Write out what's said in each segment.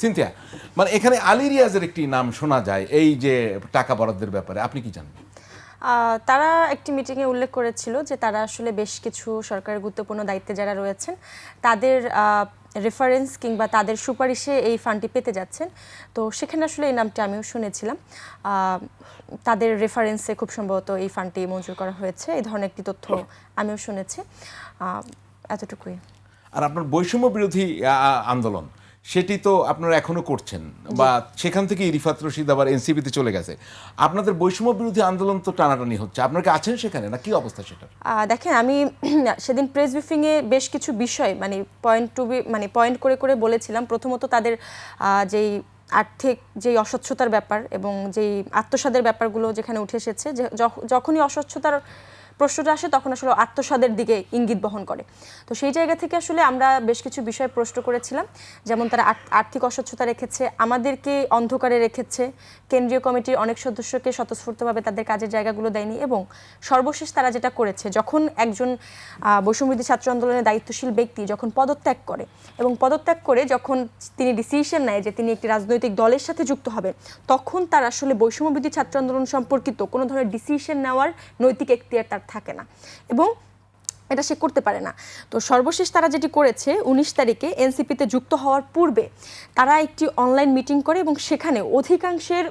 Cynthia, মানে এখানে আলী রিয়াজের একটি নাম শোনা যায় এই যে টাকা বরাদ্দের ব্যাপারে, আপনি কি জানেন? তারা একটি মিটিংয়ে উল্লেখ করেছিল যে তারা আসলে বেশ কিছু সরকারের গুরুত্বপূর্ণ দায়িত্বে যারা রয়েছেন তাদের রেফারেন্স কিংবা তাদের সুপারিশে এই ফান্ডটি পেতে যাচ্ছেন। তো সেখানে আসলে এই নামটি আমিও শুনেছিলাম। তাদের রেফারেন্সে খুব সম্ভবত এই ফান্ডটি মঞ্জুর করা হয়েছে, এই ধরনের একটি তথ্য আমিও শুনেছি। এতটুকুই। আর আপনার বৈষম্য বিরোধী আন্দোলন, সেটি তো আপনারা এখনো করছেন, বা সেখান থেকে রিফাত রশিদ আবার এনসিপিতে চলে গেছে। আপনাদের বৈষম্য বিরোধী আন্দোলন তো টানাটানি হচ্ছে, আপনারা কি আছেন সেখানে, না কি অবস্থা সেটা? দেখেন, আমি সেদিন প্রেস ব্রিফিংয়ে বেশ কিছু বিষয় পয়েন্ট করে করে বলেছিলাম। প্রথমত তাদের যেই আর্থিক যেই অস্বচ্ছতার ব্যাপার এবং যেই আত্মসাদের ব্যাপারগুলো যেখানে উঠে এসেছে, যে যখনই অস্বচ্ছতার প্রশ্নটা আসে তখন আসলে আত্মসাদের দিকে ইঙ্গিত বহন করে। তো সেই জায়গা থেকে আসলে আমরা বেশ কিছু বিষয় প্রশ্ন করেছিলাম, যেমন তারা আর্থিক অস্বচ্ছতা রেখেছে, আমাদেরকে অন্ধকারে রেখেছে, কেন্দ্রীয় কমিটির অনেক সদস্যকে স্বতঃস্ফূর্তভাবে তাদের কাজের জায়গাগুলো দেয়নি, এবং সর্বশেষ তারা যেটা করেছে, যখন একজন বৈষম্যবিরোধী ছাত্র আন্দোলনের দায়িত্বশীল ব্যক্তি যখন পদত্যাগ করে এবং পদত্যাগ করে যখন তিনি ডিসিশন নেয় যে তিনি একটি রাজনৈতিক দলের সাথে যুক্ত হবে, তখন তার আসলে বৈষম্যবিরোধী ছাত্র আন্দোলন সম্পর্কিত কোনো ধরনের ডিসিশন নেওয়ার নৈতিক এখতিয়ার তার থাকে না এবং এটা সে করতে পারে না। তো সর্বশেষ তারা যেটি করেছে, 19 তারিখে এনসিপিতে যুক্ত হওয়ার পূর্বে তারা একটি অনলাইন মিটিং করে এবং সেখানে অধিকাংশের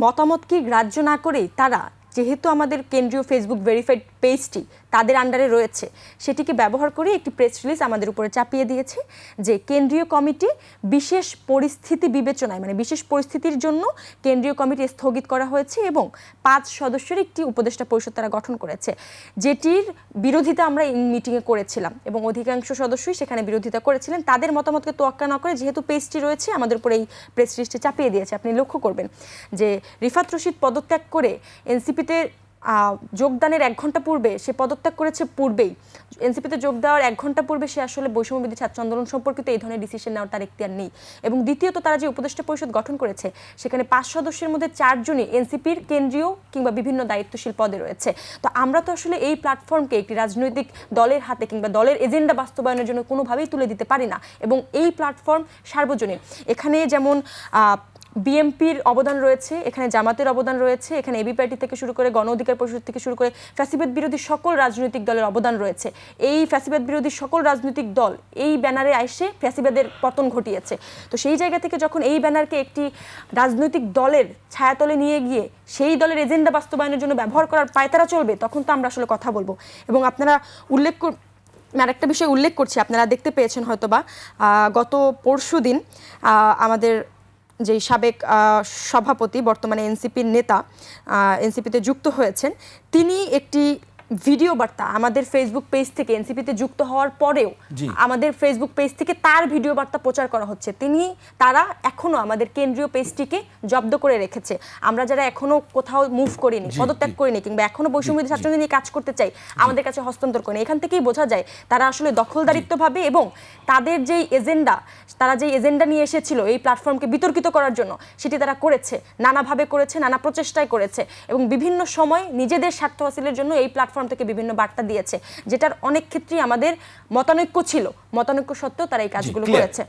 মতামতকে গ্রাহ্য না করেই তারা, যেহেতু আমাদের কেন্দ্রীয় ফেসবুক ভেরিফাইড পেজটি তাদের আন্ডারে রয়েছে, সেটিকে ব্যবহার করে একটি প্রেস রিলিজ আমাদের উপরে চাপিয়ে দিয়েছে যে কেন্দ্রীয় কমিটি বিশেষ পরিস্থিতি বিবেচনায়, বিশেষ পরিস্থিতির জন্য কেন্দ্রীয় কমিটি স্থগিত করা হয়েছে এবং 5 সদস্যের একটি উপদেষ্টা পরিষদ তারা গঠন করেছে, যেটির বিরোধিতা আমরা এই মিটিংয়ে করেছিলাম এবং অধিকাংশ সদস্যই সেখানে বিরোধিতা করেছিলেন। তাদের মতামতকে তোয়াক্কা না করে যেহেতু পেজটি রয়েছে, আমাদের উপরে এই প্রেস রিলিজটি চাপিয়ে দিয়েছে। আপনি লক্ষ্য করবেন যে রিফাত রশিদ পদত্যাগ করে এনসিপিতে যোগদানের 1 ঘন্টা পূর্বে সে পদত্যাগ করেছে। পূর্বেই এনসিপিতে যোগ দেওয়ার 1 ঘন্টা পূর্বে সে আসলে বৈষম্যবিরোধী ছাত্র আন্দোলন সম্পর্কিত এই ধরনের ডিসিশন নেওয়ার তার এখতিয়ার নেই। এবং দ্বিতীয়ত, তারা যে উপদেষ্টা পরিষদ গঠন করেছে সেখানে 5 সদস্যের মধ্যে 4 জনই এনসিপির কেন্দ্রীয় কিংবা বিভিন্ন দায়িত্বশীল পদে রয়েছে। তো আমরা তো আসলে এই প্ল্যাটফর্মকে একটি রাজনৈতিক দলের হাতে কিংবা দলের এজেন্ডা বাস্তবায়নের জন্য কোনোভাবেই তুলে দিতে পারি না, এবং এই প্ল্যাটফর্ম সার্বজনীন। এখানে যেমন বিএমপির অবদান রয়েছে, এখানে জামাতের অবদান রয়েছে, এখানে এবি পার্টি থেকে শুরু করে গণ অধিকার পরিষদ থেকে শুরু করে ফ্যাসিবাদ বিরোধী সকল রাজনৈতিক দলের অবদান রয়েছে। এই ফ্যাসিবাদ বিরোধী সকল রাজনৈতিক দল এই ব্যানারে এসে ফ্যাসিবাদের পতন ঘটিয়েছে। তো সেই জায়গা থেকে যখন এই ব্যানারকে একটি রাজনৈতিক দলের ছায়াতলে নিয়ে গিয়ে সেই দলের এজেন্ডা বাস্তবায়নের জন্য ব্যবহার করার পায়তারা চলবে, তখন তো আমরা আসলে কথা বলবো। এবং আপনারা আরেকটা বিষয় উল্লেখ করছি, আপনারা দেখতে পেয়েছেন হয়তোবা গত পরশুদিন আমাদের যেই সাবেক সভাপতি, বর্তমানে এনসিপির নেতা, এনসিপিতে যুক্ত হয়েছেন, তিনি একটি ভিডিও বার্তা আমাদের ফেসবুক পেজ থেকে, এনসিপিতে যুক্ত হওয়ার পরেও আমাদের ফেসবুক পেজ থেকে তার ভিডিও বার্তা প্রচার করা হচ্ছে। তারা এখনো আমাদের কেন্দ্রীয় পেজটিকে জব্দ করে রেখেছে। আমরা যারা এখনো কোথাও মুভ করিনি, পদত্যাগ করিনি, কিংবা এখনো বৈষম্যবিরোধী ছাত্রদের নিয়ে কাজ করতে চাই, আমাদের কাছে হস্তান্তর করিনি। এখান থেকেই বোঝা যায় তারা আসলে দখলদারিত্বভাবে এবং তাদের যেই এজেন্ডা, তারা যেই এজেন্ডা নিয়ে এসেছিল এই প্ল্যাটফর্মকে বিতর্কিত করার জন্য, সেটি তারা করেছে, নানাভাবে করেছে, নানা প্রচেষ্টায় করেছে, এবং বিভিন্ন সময় নিজেদের স্বার্থ হাসিলের জন্য এই প্ল্যাটফর্ম থেকে বিভিন্ন বার্তা দিয়েছে, যেটার অনেক ক্ষেত্রেই আমাদের মতানৈক্য ছিল। মতানৈক্য সত্ত্বেও তারা এই কাজগুলো করেছে।